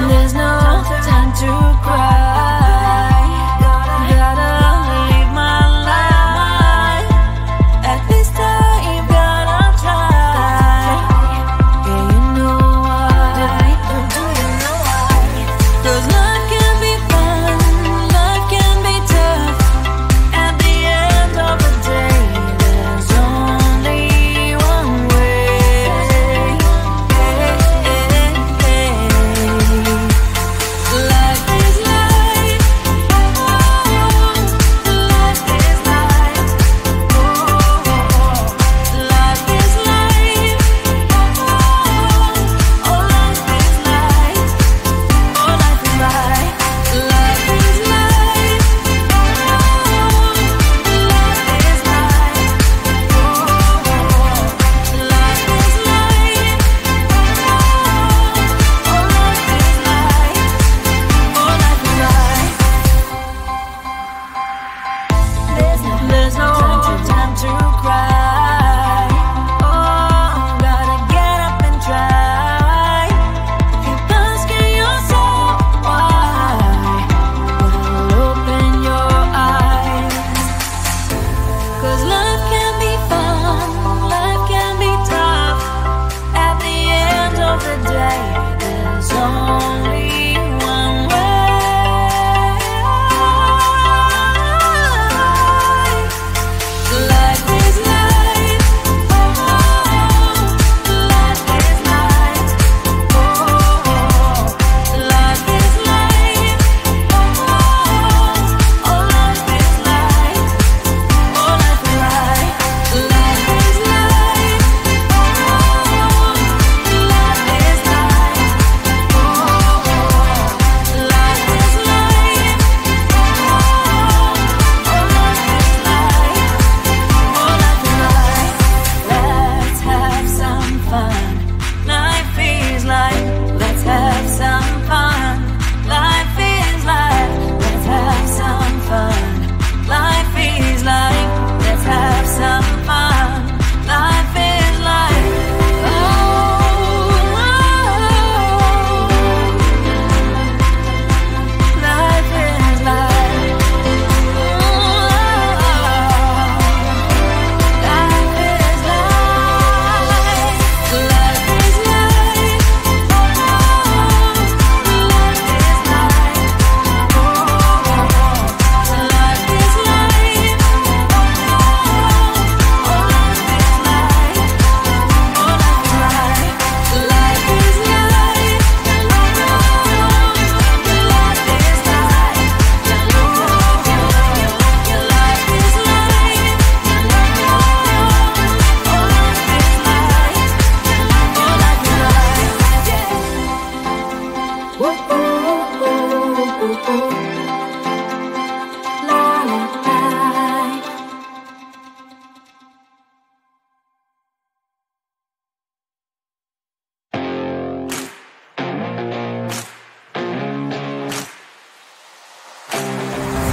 There's no time to cry. Gotta live my life. At this time, gotta try. Yeah, you know why. Do you know why? 'Cause life can be fun, life can be tough. At the end of the day, there's only one way. Life is life, oh, life is life, oh, life is life, oh, life is life, oh, life is life, life is life, life is life, oh, life is life, oh, life is life. There's no time to cry. Oh, gotta get up and try. Keep asking yourself why. Well, open your eyes. 'Cause life can be fun, life can be tough. At the end of the day, there's only one way. Life is life, oh, life is life, oh, life is life, oh, life is life, oh, life is life, life is life, oh, life is life, oh, life is life, Let's have some fun. Life is life. Let's have some fun. Life is life. Let's have some fun. Life is life. Let's have some fun. Life is life. Oh, life is life. Life is life. Life is life. Life is life. Life is life. Life is life.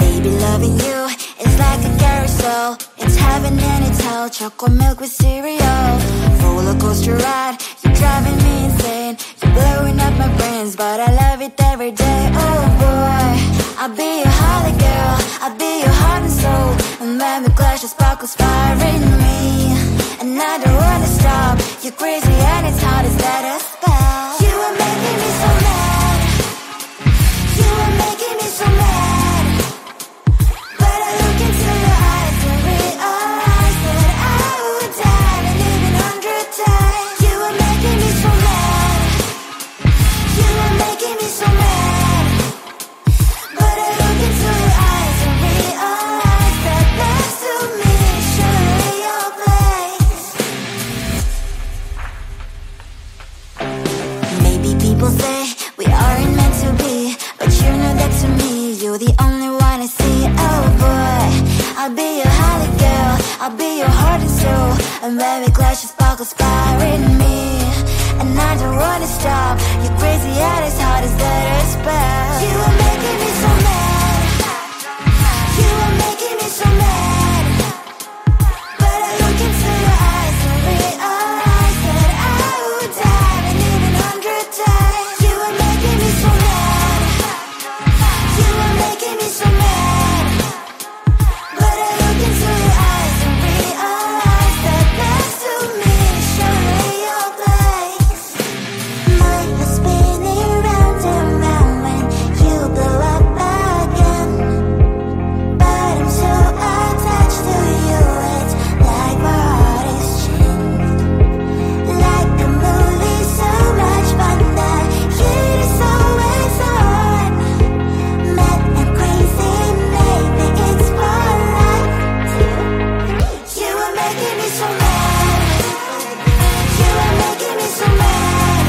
Baby, loving you is like a carousel. It's heaven and it's hell. Chocolate milk with cereal. Roller coaster ride. You're driving me insane. You're blowing up my brains, but I love it every day. Oh boy, I'll be your holly girl. I'll be your heart and soul. And when we clash, the sparkles fire in me. And I don't wanna stop. You're crazy and it's hard to let us spell. You are making me so mad. You are making me so mad. But I look into your eyes and realize that I would die and even 100 times. You are making me so mad. You are making me so mad. But I look into your eyes and realize that next to me, surely you'll play. And baby glass your sparkles firing me, and I don't wanna stop. You're crazy at as hard as that is bad. You are making me so mad. You are making me so mad. But I look into your eyes and realize that I would die and even 100 times. You are making me so mad. You are making me so mad. But I look into your eyes and realize that next to me is surely your place. My head's spinning round and round when you blow up again. But I'm so attached to you, it's like my heart is chained. Like a movie, so much fun that heat is always on. Mad and crazy, maybe it's for life too. You are making me so mad. You are making me so mad.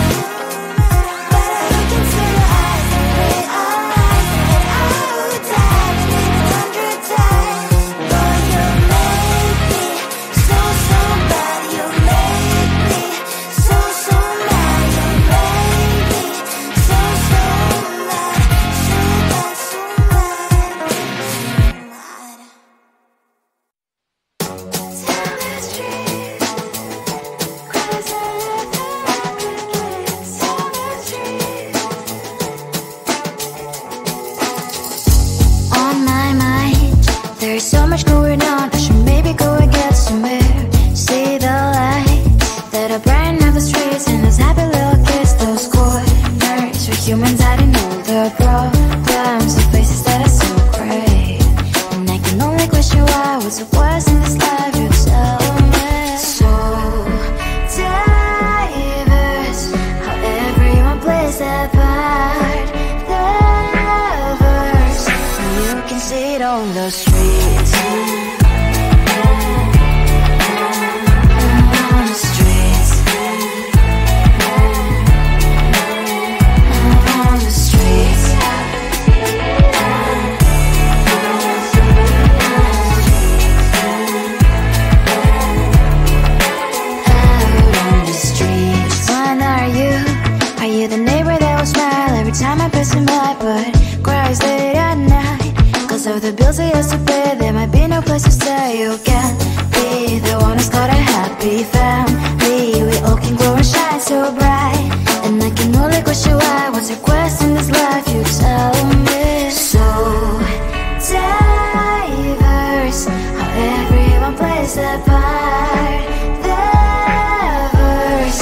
But I look into your eyes and realize that I would die and even 100 times. Boy, you make me so, so bad. You make me so, so mad. You make me so, so mad. So bad, so mad, so mad. Tell the street, cries I love every place. Tell the street. On my mind, there's so much going on. I should maybe go and get some air. See the lights that are brighten up the streets, and those happy little kids, those corners where humans hiding all their problems, the places that are so great. And I can only question why. What's the worst in this life? You tell me. So diverse, how everyone plays their part. Lovers, and you can see it on the streets. On the streets. On the streets. Out on the streets. When are you? Are you the neighbor that will smile every time I pass him by, but cries late at night? Cause of the bills I used to pay, there might be no place to stay. You can be the one who's got a happy family. We all can glow and shine so bright, and I can only question why. What's your quest in this life? You tell me. So diverse, how everyone plays their part. Lovers,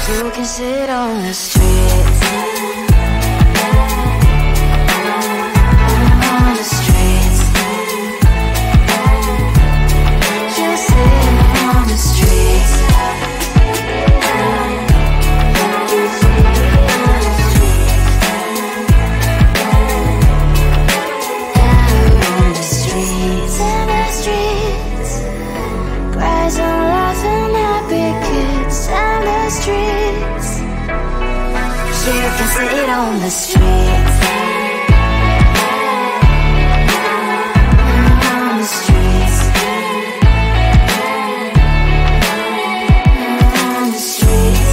you can sit on the streets. On the streets. You sit on the streets. Out on the streets. In the streets. Cries and laughing happy kids. And the streets. You can sit on the streets. On the streets. On the streets.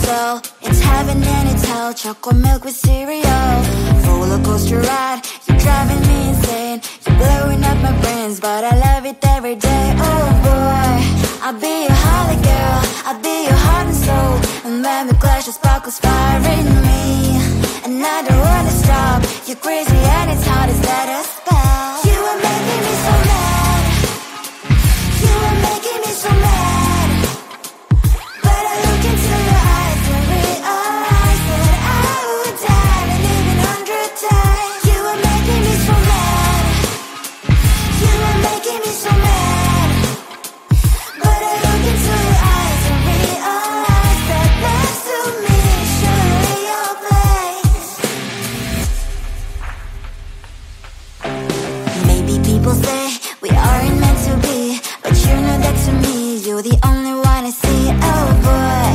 so it's heaven and it's hell. Chocolate milk with cereal, roller coaster ride. You're driving me insane. You're blowing up my brains, but I love it every day. Oh boy, I'll be your holly girl, I'll be your heart and soul. And when the clash, the sparkles fire in me, and I don't wanna stop. You're crazy and it's hard as let us spell. You are making me so mad. You are making me so mad. But I look into your eyes and realize that I would die and even 100 times. You are making me so mad. You are making me so mad. But I look into your eyes and realize that next to me is surely your place. Maybe people say we aren't meant to be, but you know that to me you're the only one I see. Oh boy,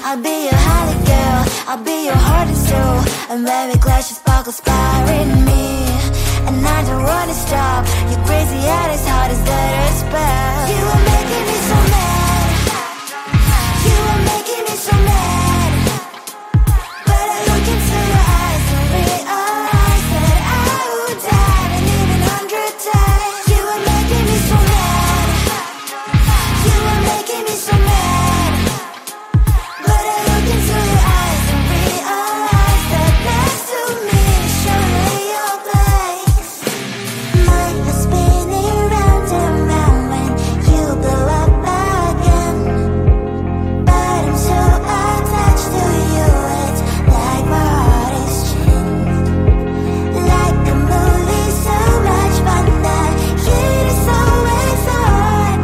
I'll be your holly girl, I'll be your heart and soul. And when we clash, the sparkles fire in me, and I don't wanna stop. You're crazy and as hard as let her spell. You are making me so mad. You are making me so mad. But I look into your eyes and realize that I would die and even 100 times. You are making me so mad. You are making me so mad. But I look into your eyes and realize that next to me is surely your place. Mind was spinning round and round when you blow up again. But I'm so attached to you, it's like my heart is chained. Like a movie, so much fun that heat is always on.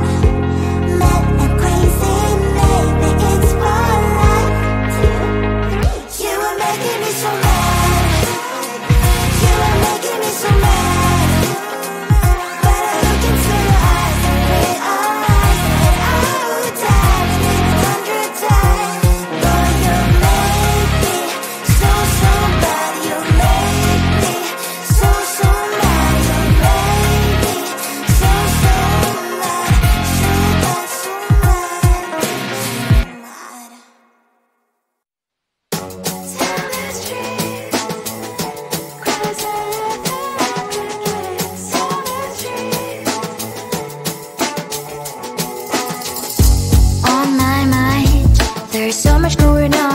Mad and crazy, maybe it's for life. 2, 3. You are making me so mad. You are making me so mad. But I look into your eyes and realize that I would die and even 100 times. Boy, you make me so, so bad. You make me so, so mad. You make me so, so mad. So bad, so mad, so mad. Tell the street, cries out on my mind, there's so much going on.